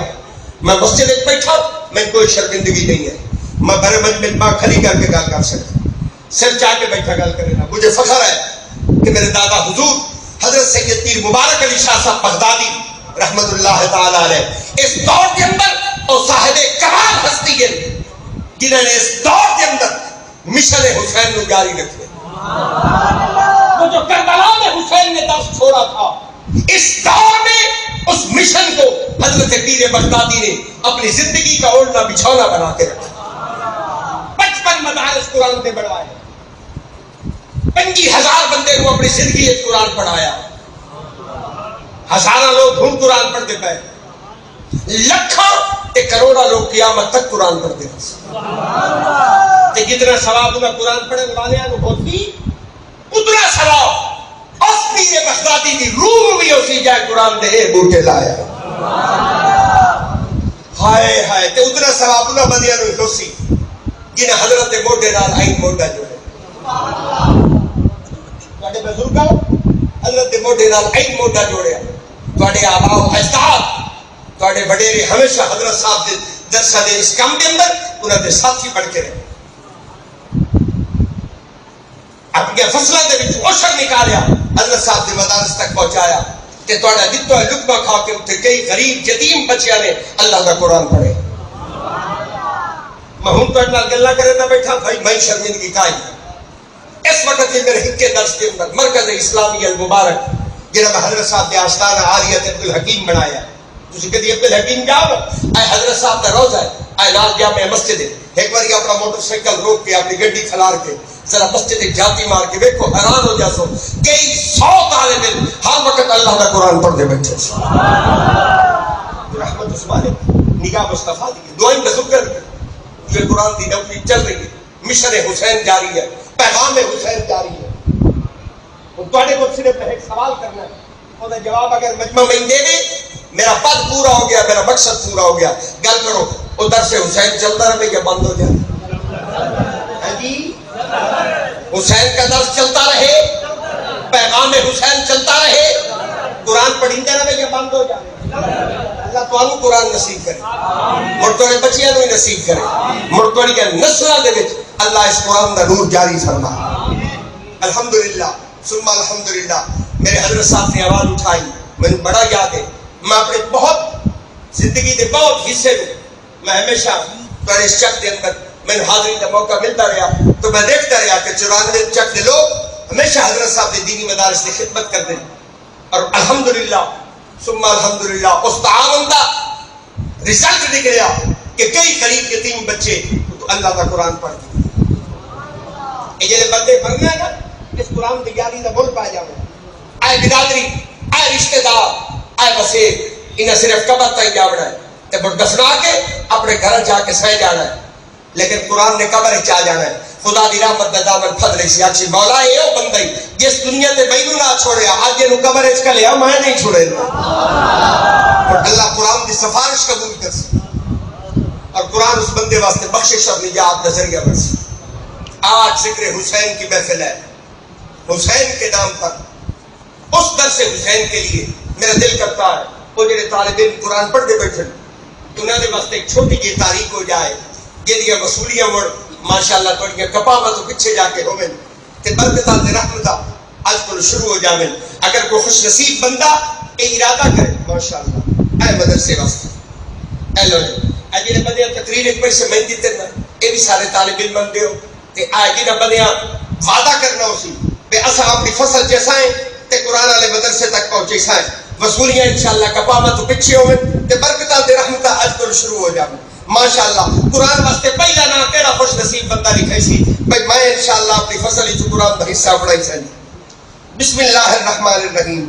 میں مسجد میں بیٹھا، میں کوئی شرمندگی نہیں ہے، میں بڑے منج میں دماغ کھلی کر کے گل کر سکتا، سر چاہ کے بیٹھا گل کرے نا. مجھے فخر ہے کہ میرے دادا حضور حضرت سید پیر مبارک علی شاہ صاحب بغدادی رحمت اللہ تعالی علیہ اس دور کے اندر اور صاحب کمال ہستی ہے جنہوں نے اس دور کے اندر مشن حسین کو جاری رکھے. وہ جو کربلا میں حسین نے درس چھوڑا تھا، اس دور میں اس مشن کو حضرت پیر بغدادی نے اپنی زندگی کا اوڑھنا بچھونا بنا کے رکھا. 55 مدارس قرآن نے بڑھوائے، 25,000 بندے کو اپنی زندگی اس قرآن پڑھایا. ہزاروں لوگ ڈھونڈ قرآن پڑھتے پے، لکھاں تے کروڑا لوگ قیامت تک قرآن پڑھتے تے جتنا ثواب انہیں قرآن پڑھنے والے ہیں ہوتی اتنا ثواب اس پیر بغدادی کی روح بھی اسی جائے قرآن دے بوٹے لایا. ہائے ہائے تے اتنا ثواب انہیں بندیاں نو ہوسی جنہیں حضرت موڈے نال آئین موڈا جوڑے. تواڈے بزرگاں حضرت موڈے نال آئین موڈا جوڑیا. تواڈے آباء و اجداد تواڈے وڈیرے ہمیشہ حضرت صاحب دے درساں دے اس کام دے اندر انہاں دے ساتھی بن کے رہے. اپنی فصلوں دے وچ عشر نکالیا، حضرت صاحب دے مدارس تک پہنچایا تے تواڈا دتا لقمہ کھا کے اوتھے کئی غریب یتیم بچیاں نے اللہ دا قرآن پڑھے. میں ہوں تواڈے نال گلاں کرے نہ بیٹھا بھائی میں شرمندگی کائی. اس وقت میرے حکے درس کے اندر مرکز اسلامی المبارک جنہاں میں حضرت صاحب دے آستانہ عالیت عبدالحکیم بنایا. تسی کدی عبدالحکیم جاؤ اے حضرت صاحب دا روضہ ہے، اے لال جامع مسجد ہے. ایک بار اپنا موٹر سائیکل روک کے اپنی گڈی کھلار کے ذرا مسجد ایک جاتی مار کے دیکھو، حیران ہو جاسو کئی 100 طالب علم ہر وقت اللہ کا قرآن پڑھتے بیٹھے. رحمت عثمان نگاہ مصطفیٰ دی دعائیں بزرگ یہ قرآن دی نوکری چل رہی ہے، مشن حسین جاری ہے، پیغام حسین جاری ہے. تواڈے کو صرف ایک سوال کرنا ہے، وہ جواب اگر مجمع میں دے دے میرا پد پورا ہو گیا، میرا مقصد پورا ہو گیا. گل کرو ادھر سے حسین چلتا رہے یا بند ہو جائے؟ حسین کا درس چلتا رہے، پیغام حسین چلتا رہے، قرآن پڑھتے رہے یا بند ہو جائے؟ اللہ تانوں قرآن نصیب کرے، مڑ تواڈے بچیاں نوں نصیب کرے، مڑ تواڈی نسلاں دے وچ اللہ اس قرآن دا نور جاری فرمائے. الحمدللہ ثم الحمدللہ. میرے حضرت صاحب نے آواز اٹھائی، میں بڑا یاد ہے. میں اپنے بہت زندگی دے بہت حصے میں ہمیشہ تواڈے اس چک دے اندر میں حاضری کا موقع ملتا رہا تو میں دیکھتا رہا کہ 94 چک دے لوگ ہمیشہ حضرت صاحب نے دینی مدارس کی خدمت کرتے ہیں. اور الحمدللہ ثم الحمدللہ اس تعاون دا رزلٹ نکلیا کہ کئی غریب یتیم بچے اللہ کا قرآن پڑھتے ہیں. یہ بندے بننا نا اس قرآن کی یاری کا مل پا جاؤ. اے برادری، اے رشتہ دار، اے وسیع، انہیں صرف قبر تک جاونا ہے تے بڑھ دفنا کے اپنے گھر جا کے سہ جانا ہے. لیکن قرآن نے قبر چاہ جانا ہے. خدا دی رحمت دا دامن فضل سی آکھی مولا اے او بندہ جس دنیا تے مینوں نہ چھوڑیا اج نو قبر وچ کلیا میں نہیں چھوڑے. اور اللہ قرآن دی سفارش قبول کر سی اور قرآن اس بندے واسطے بخشش اور نجات کا ذریعہ بن سی. آج ذکر حسین کی محفل ہے. حسین کے نام پر اس درس حسین کے لیے میرا دل کرتا ہے وہ جڑے طالب علم قرآن پڑھتے بیٹھے انہوں نے واسطے ایک چھوٹی جی تاریخ ہو جائے جہاں وصولیاں مڑ ماشاءاللہ تھوڑی کپاوا تو پیچھے جا کے ہوئے تے برکتاں تے رحمتاں اج کو شروع ہو جاویں. اگر کوئی خوش نصیب بندہ یہ ارادہ کرے ماشاءاللہ اے مدرسے واسطے اے لو اے جڑے بندے تقریر ایک پیسے میں دیتے نا یہ بھی سارے طالب علم بندے ہو تے اے جڑا بندیاں وعدہ کرنا ہو سی بے اساں اپنی فصل جیسا ہے تے قرآن والے مدرسے تک پہنچے سائیں وصولیاں انشاءاللہ کپاوا تو پیچھے ہوئے تے برکتاں تے رحمتاں اج کو شروع ہو جاویں. ماشاءاللہ قرآن واسطے پہلا نام کیڑا خوش نصیب بندہ لکھائی سی بھائی میں انشاءاللہ اپنی فصل وچ قرآن دا حصہ بڑھائی سی. بسم اللہ الرحمن الرحیم.